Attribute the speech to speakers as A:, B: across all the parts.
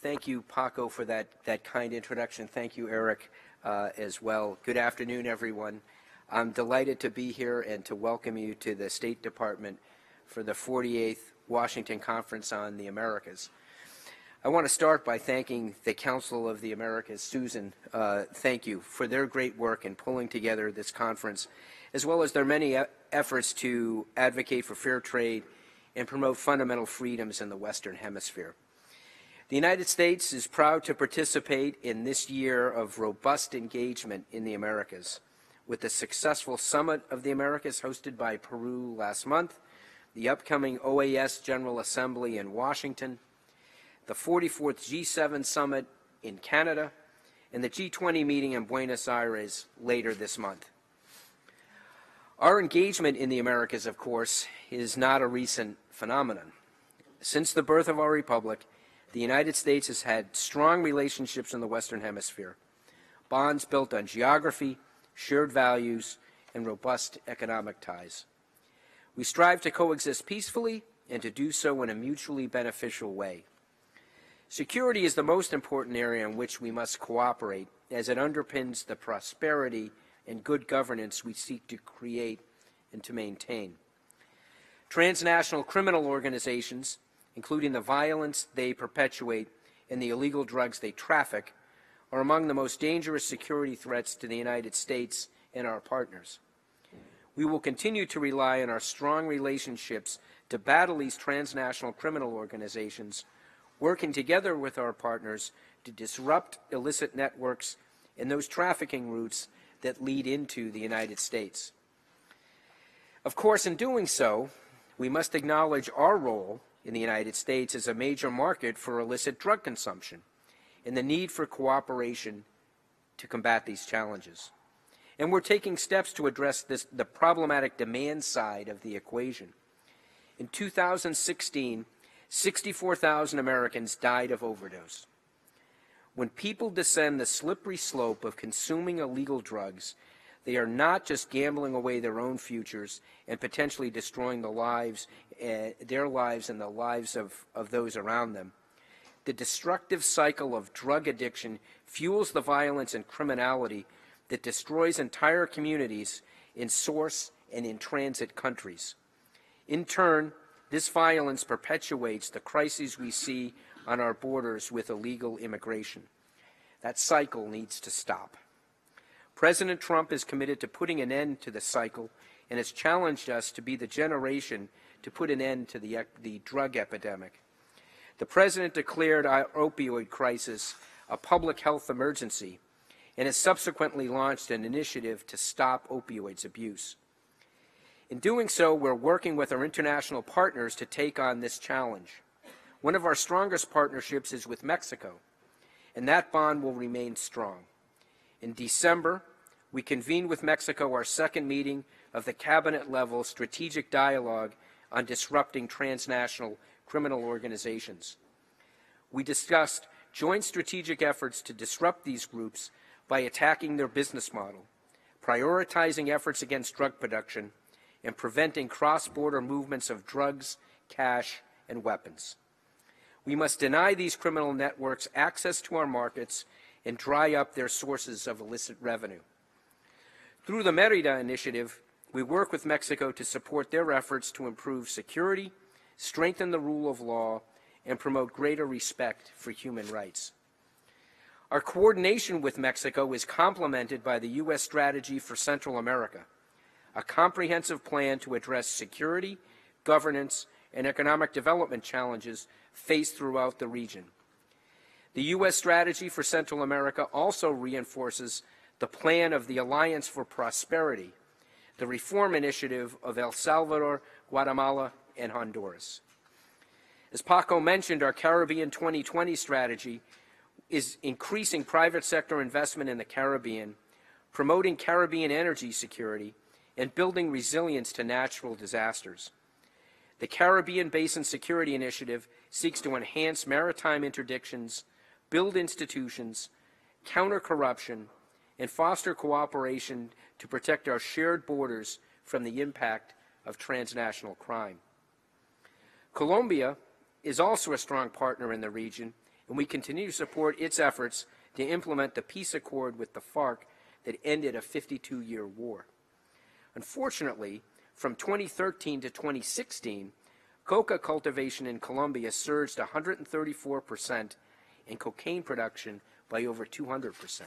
A: Thank you, Paco, for that kind introduction. Thank you, Eric, as well. Good afternoon, everyone. I'm delighted to be here and to welcome you to the State Department for the 48th Washington Conference on the Americas. I want to start by thanking the Council of the Americas, Susan, thank you for their great work in pulling together this conference, as well as their many efforts to advocate for fair trade and promote fundamental freedoms in the Western Hemisphere. The United States is proud to participate in this year of robust engagement in the Americas, with the successful Summit of the Americas hosted by Peru last month, the upcoming OAS General Assembly in Washington, the 44th G7 Summit in Canada, and the G20 meeting in Buenos Aires later this month. Our engagement in the Americas, of course, is not a recent phenomenon. Since the birth of our republic, the United States has had strong relationships in the Western Hemisphere, bonds built on geography, shared values, and robust economic ties. We strive to coexist peacefully and to do so in a mutually beneficial way. Security is the most important area in which we must cooperate, as it underpins the prosperity and good governance we seek to create and to maintain. Transnational criminal organizations, including the violence they perpetuate and the illegal drugs they traffic, are among the most dangerous security threats to the United States and our partners. We will continue to rely on our strong relationships to battle these transnational criminal organizations, working together with our partners to disrupt illicit networks and those trafficking routes that lead into the United States. Of course, in doing so, we must acknowledge our role in the United States as a major market for illicit drug consumption and the need for cooperation to combat these challenges. And we're taking steps to address the problematic demand side of the equation. In 2016, 64,000 Americans died of overdose. When people descend the slippery slope of consuming illegal drugs, they are not just gambling away their own futures and potentially destroying their lives and the lives of those around them. The destructive cycle of drug addiction fuels the violence and criminality that destroys entire communities in source and in transit countries. In turn, this violence perpetuates the crises we see on our borders with illegal immigration. That cycle needs to stop. President Trump is committed to putting an end to the cycle and has challenged us to be the generation to put an end to the drug epidemic. The President declared our opioid crisis a public health emergency and has subsequently launched an initiative to stop opioids abuse. In doing so, we're working with our international partners to take on this challenge. One of our strongest partnerships is with Mexico, and that bond will remain strong. In December, we convened with Mexico our second meeting of the cabinet-level strategic dialogue on disrupting transnational criminal organizations. We discussed joint strategic efforts to disrupt these groups by attacking their business model, prioritizing efforts against drug production, and preventing cross-border movements of drugs, cash, and weapons. We must deny these criminal networks access to our markets and dry up their sources of illicit revenue. Through the Merida Initiative, we work with Mexico to support their efforts to improve security, strengthen the rule of law, and promote greater respect for human rights. Our coordination with Mexico is complemented by the U.S. Strategy for Central America, a comprehensive plan to address security, governance, and economic development challenges faced throughout the region. The U.S. Strategy for Central America also reinforces the plan of the Alliance for Prosperity, the reform initiative of El Salvador, Guatemala, and Honduras. As Paco mentioned, our Caribbean 2020 strategy is increasing private sector investment in the Caribbean, promoting Caribbean energy security, and building resilience to natural disasters. The Caribbean Basin Security Initiative seeks to enhance maritime interdictions, build institutions, counter corruption, and foster cooperation to protect our shared borders from the impact of transnational crime. Colombia is also a strong partner in the region and we continue to support its efforts to implement the peace accord with the FARC that ended a 52-year war. Unfortunately, from 2013 to 2016, coca cultivation in Colombia surged 134% and cocaine production by over 200%.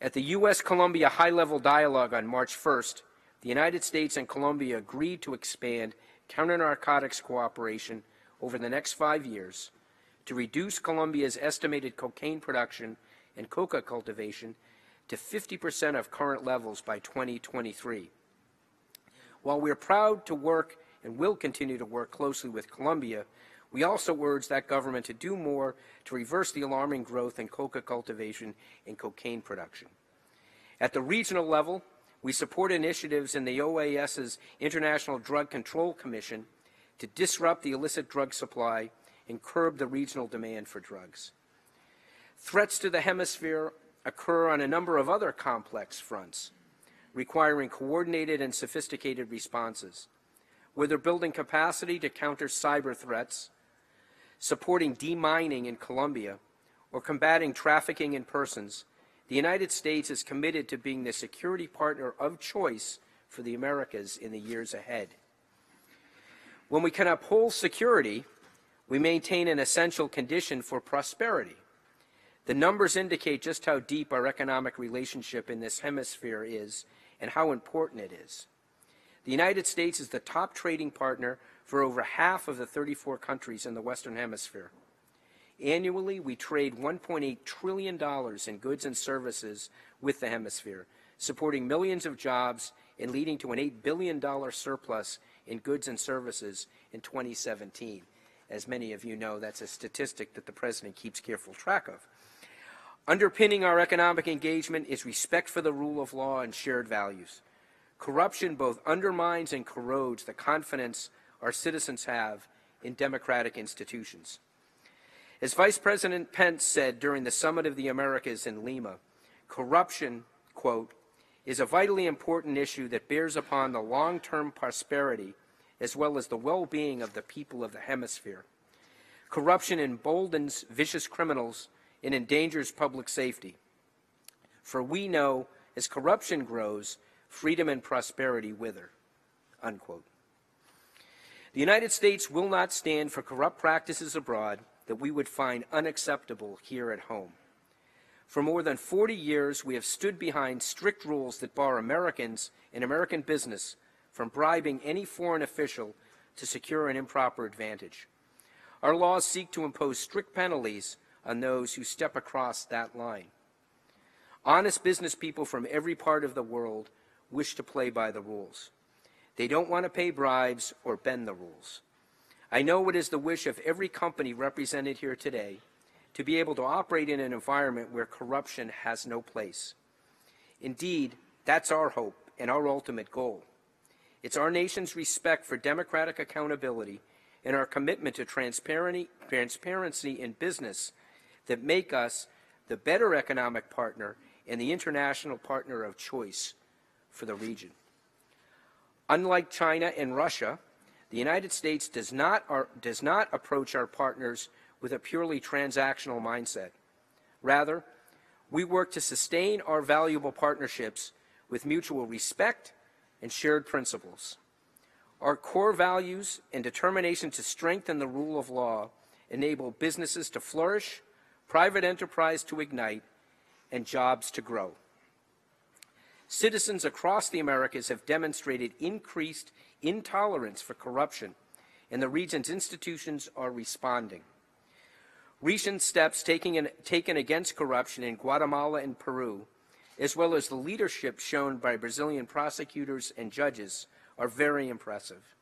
A: At the U.S.-Colombia high-level dialogue on March 1st, the United States and Colombia agreed to expand counter-narcotics cooperation over the next 5 years to reduce Colombia's estimated cocaine production and coca cultivation to 50% of current levels by 2023. While we are proud to work and will continue to work closely with Colombia, we also urge that government to do more to reverse the alarming growth in coca cultivation and cocaine production. At the regional level, we support initiatives in the OAS's International Drug Control Commission to disrupt the illicit drug supply and curb the regional demand for drugs. Threats to the hemisphere occur on a number of other complex fronts, requiring coordinated and sophisticated responses, whether building capacity to counter cyber threats, supporting demining in Colombia, or combating trafficking in persons. The United States is committed to being the security partner of choice for the Americas in the years ahead. When we can uphold security, we maintain an essential condition for prosperity. The numbers indicate just how deep our economic relationship in this hemisphere is and how important it is. The United States is the top trading partner for over half of the 34 countries in the Western Hemisphere. Annually, we trade $1.8 trillion in goods and services with the hemisphere, supporting millions of jobs and leading to an $8 billion surplus in goods and services in 2017. As many of you know, that's a statistic that the President keeps careful track of. Underpinning our economic engagement is respect for the rule of law and shared values. Corruption both undermines and corrodes the confidence our citizens have in democratic institutions. As Vice President Pence said during the Summit of the Americas in Lima, corruption, quote, is a vitally important issue that bears upon the long-term prosperity as well as the well-being of the people of the hemisphere. Corruption emboldens vicious criminals and endangers public safety. For we know, as corruption grows, freedom and prosperity wither, unquote. The United States will not stand for corrupt practices abroad that we would find unacceptable here at home. For more than 40 years, we have stood behind strict rules that bar Americans and American business from bribing any foreign official to secure an improper advantage. Our laws seek to impose strict penalties on those who step across that line. Honest business people from every part of the world wish to play by the rules. They don't want to pay bribes or bend the rules. I know it is the wish of every company represented here today to be able to operate in an environment where corruption has no place. Indeed, that's our hope and our ultimate goal. It's our nation's respect for democratic accountability and our commitment to transparency in business that make us the better economic partner and the international partner of choice for the region. Unlike China and Russia, the United States does not approach our partners with a purely transactional mindset. Rather, we work to sustain our valuable partnerships with mutual respect and shared principles. Our core values and determination to strengthen the rule of law enable businesses to flourish, private enterprise to ignite, and jobs to grow. Citizens across the Americas have demonstrated increased intolerance for corruption, and the region's institutions are responding. Recent steps taken against corruption in Guatemala and Peru, as well as the leadership shown by Brazilian prosecutors and judges, are very impressive.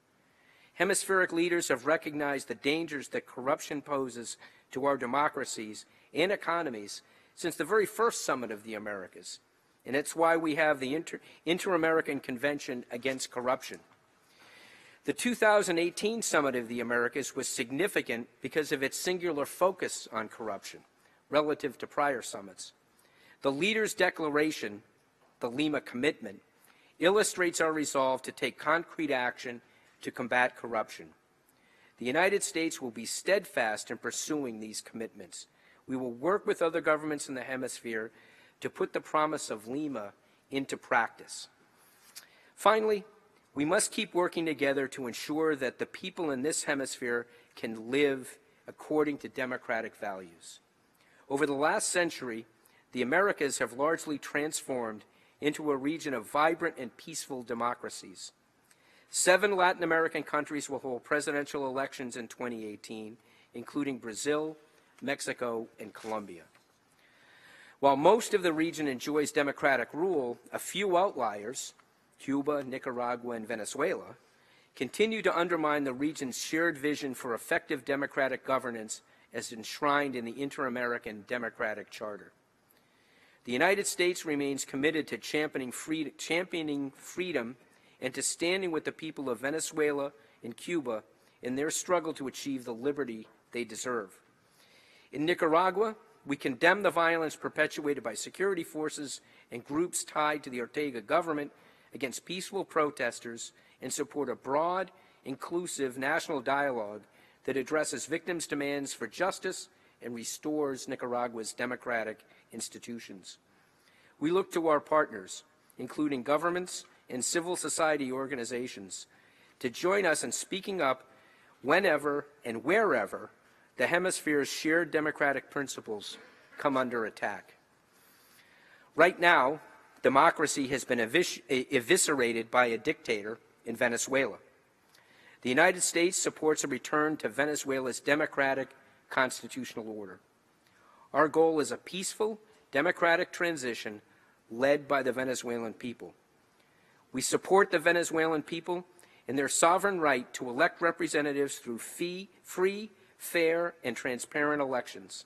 A: Hemispheric leaders have recognized the dangers that corruption poses to our democracies and economies since the very first Summit of the Americas, and it's why we have the Inter-American Convention Against Corruption. The 2018 Summit of the Americas was significant because of its singular focus on corruption relative to prior summits. The leaders' declaration, the Lima Commitment, illustrates our resolve to take concrete action to combat corruption. The United States will be steadfast in pursuing these commitments. We will work with other governments in the hemisphere to put the promise of Lima into practice. Finally, we must keep working together to ensure that the people in this hemisphere can live according to democratic values. Over the last century, the Americas have largely transformed into a region of vibrant and peaceful democracies. 7 Latin American countries will hold presidential elections in 2018, including Brazil, Mexico, and Colombia. While most of the region enjoys democratic rule, a few outliers, Cuba, Nicaragua, and Venezuela, continue to undermine the region's shared vision for effective democratic governance as enshrined in the Inter-American Democratic Charter. The United States remains committed to championing freedom and to standing with the people of Venezuela and Cuba in their struggle to achieve the liberty they deserve. In Nicaragua, we condemn the violence perpetuated by security forces and groups tied to the Ortega government against peaceful protesters and support a broad, inclusive national dialogue that addresses victims' demands for justice and restores Nicaragua's democratic institutions. We look to our partners, including governments and civil society organizations, to join us in speaking up whenever and wherever the hemisphere's shared democratic principles come under attack. Right now, democracy has been eviscerated by a dictator in Venezuela. The United States supports a return to Venezuela's democratic constitutional order. Our goal is a peaceful, democratic transition led by the Venezuelan people. We support the Venezuelan people in their sovereign right to elect representatives through free, fair, and transparent elections.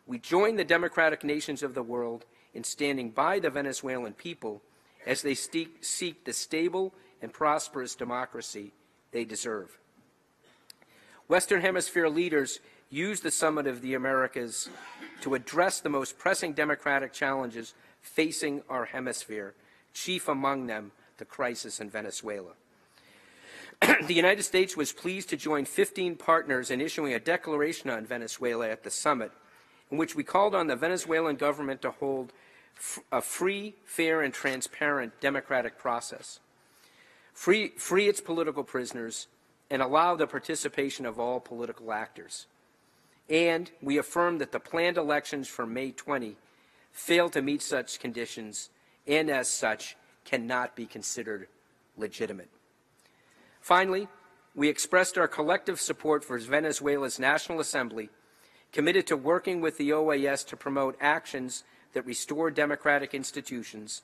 A: We join the democratic nations of the world in standing by the Venezuelan people as they seek the stable and prosperous democracy they deserve. Western Hemisphere leaders used the Summit of the Americas to address the most pressing democratic challenges facing our hemisphere, chief among them the crisis in Venezuela. The United States was pleased to join 15 partners in issuing a declaration on Venezuela at the summit, in which we called on the Venezuelan government to hold a free, fair, and transparent democratic process, free its political prisoners, and allow the participation of all political actors. And we affirmed that the planned elections for May 20 failed to meet such conditions and, as such, cannot be considered legitimate. Finally, we expressed our collective support for Venezuela's National Assembly, committed to working with the OAS to promote actions that restore democratic institutions,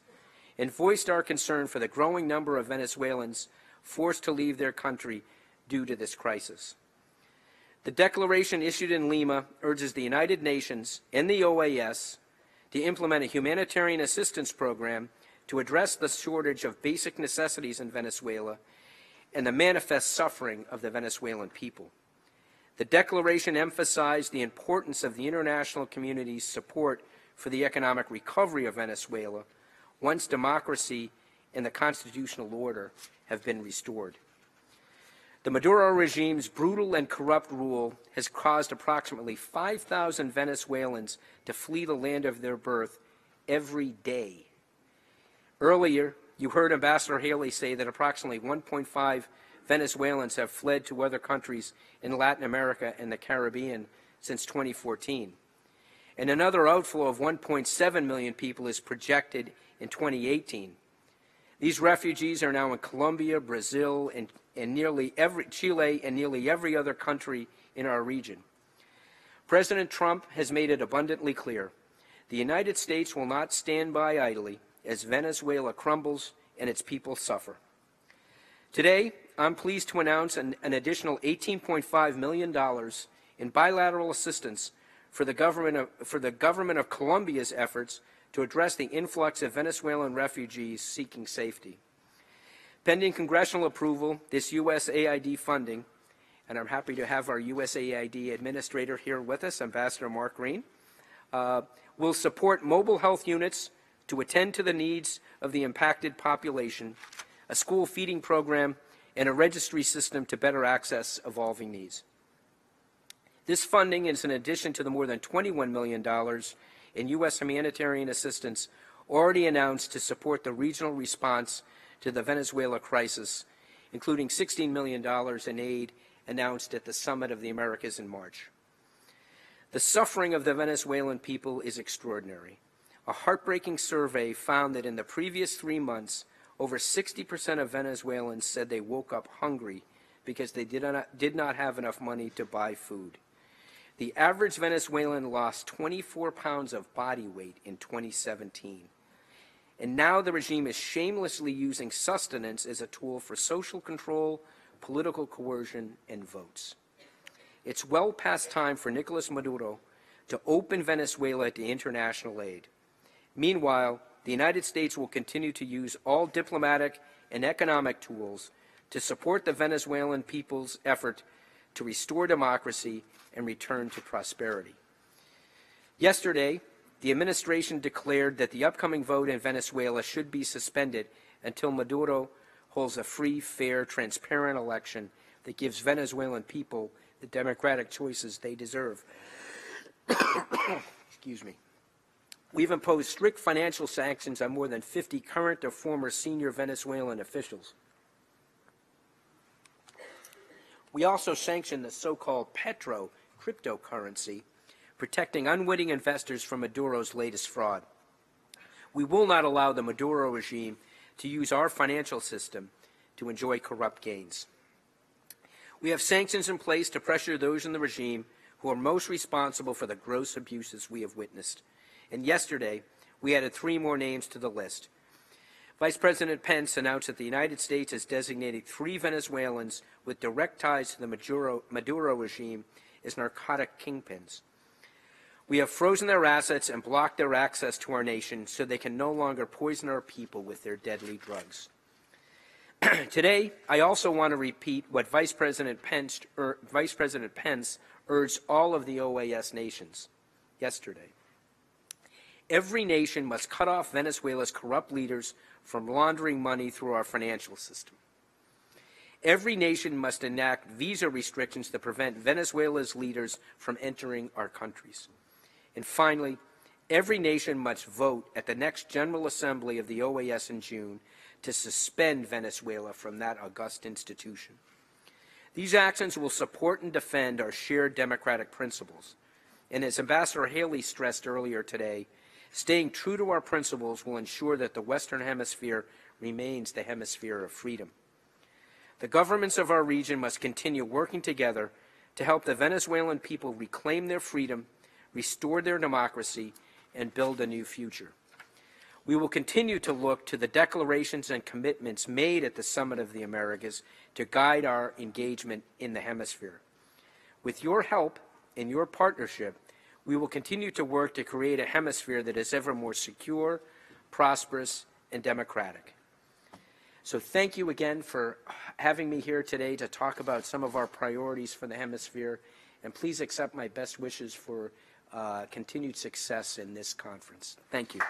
A: and voiced our concern for the growing number of Venezuelans forced to leave their country due to this crisis. The declaration issued in Lima urges the United Nations and the OAS to implement a humanitarian assistance program to address the shortage of basic necessities in Venezuela and the manifest suffering of the Venezuelan people. The declaration emphasized the importance of the international community's support for the economic recovery of Venezuela once democracy and the constitutional order have been restored. The Maduro regime's brutal and corrupt rule has caused approximately 5,000 Venezuelans to flee the land of their birth every day. Earlier, you heard Ambassador Haley say that approximately 1.5 Venezuelans have fled to other countries in Latin America and the Caribbean since 2014. And another outflow of 1.7 million people is projected in 2018. These refugees are now in Colombia, Brazil, and Chile, and nearly every other country in our region. President Trump has made it abundantly clear: the United States will not stand by idly as Venezuela crumbles and its people suffer. Today, I'm pleased to announce an additional $18.5 million in bilateral assistance for the government of Colombia's efforts to address the influx of Venezuelan refugees seeking safety. Pending congressional approval, this USAID funding, and I'm happy to have our USAID administrator here with us, Ambassador Mark Green, will support mobile health units to attend to the needs of the impacted population, a school feeding program, and a registry system to better access evolving needs. This funding is in addition to the more than $21 million in U.S. humanitarian assistance already announced to support the regional response to the Venezuela crisis, including $16 million in aid announced at the Summit of the Americas in March. The suffering of the Venezuelan people is extraordinary. A heartbreaking survey found that in the previous 3 months, over 60% of Venezuelans said they woke up hungry because they did not have enough money to buy food. The average Venezuelan lost 24 pounds of body weight in 2017. And now the regime is shamelessly using sustenance as a tool for social control, political coercion, and votes. It's well past time for Nicolas Maduro to open Venezuela to international aid. Meanwhile, the United States will continue to use all diplomatic and economic tools to support the Venezuelan people's effort to restore democracy and return to prosperity. Yesterday, the administration declared that the upcoming vote in Venezuela should be suspended until Maduro holds a free, fair, transparent election that gives Venezuelan people the democratic choices they deserve. Excuse me. We've imposed strict financial sanctions on more than 50 current or former senior Venezuelan officials. We also sanctioned the so-called Petro cryptocurrency, protecting unwitting investors from Maduro's latest fraud. We will not allow the Maduro regime to use our financial system to enjoy corrupt gains. We have sanctions in place to pressure those in the regime who are most responsible for the gross abuses we have witnessed. And yesterday, we added 3 more names to the list. Vice President Pence announced that the United States has designated 3 Venezuelans with direct ties to the Maduro regime as narcotic kingpins. We have frozen their assets and blocked their access to our nation so they can no longer poison our people with their deadly drugs. Today, I also want to repeat what Vice President Pence urged all of the OAS nations yesterday. Every nation must cut off Venezuela's corrupt leaders from laundering money through our financial system. Every nation must enact visa restrictions to prevent Venezuela's leaders from entering our countries. And finally, every nation must vote at the next General Assembly of the OAS in June to suspend Venezuela from that august institution. These actions will support and defend our shared democratic principles. And as Ambassador Haley stressed earlier today, staying true to our principles will ensure that the Western Hemisphere remains the hemisphere of freedom. The governments of our region must continue working together to help the Venezuelan people reclaim their freedom, restore their democracy, and build a new future. We will continue to look to the declarations and commitments made at the Summit of the Americas to guide our engagement in the hemisphere. With your help and your partnership, we will continue to work to create a hemisphere that is ever more secure, prosperous, and democratic. So thank you again for having me here today to talk about some of our priorities for the hemisphere, and please accept my best wishes for continued success in this conference. Thank you.